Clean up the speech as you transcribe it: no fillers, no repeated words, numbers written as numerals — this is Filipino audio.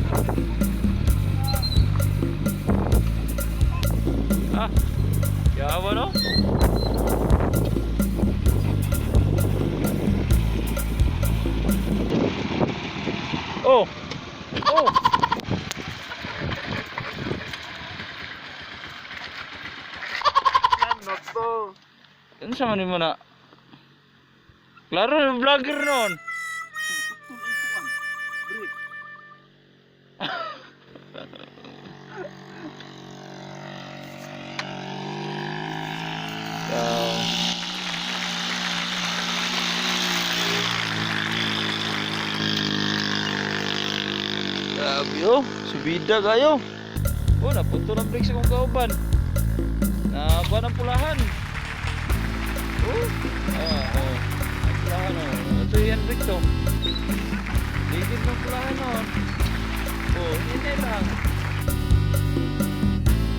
Ah, yawa no? Oh! Oh! Ano to? Ano sa manin mo na? Klaro, vlogger nun! Grabe oh, subida kayo. Oh, napunto ng brakes akong kauban. Nakuha ng pulahan. Oh, oh. Ang pulahan oh. Ito yan brake to. Ligid ng pulahan oh. Oh, hindi lang.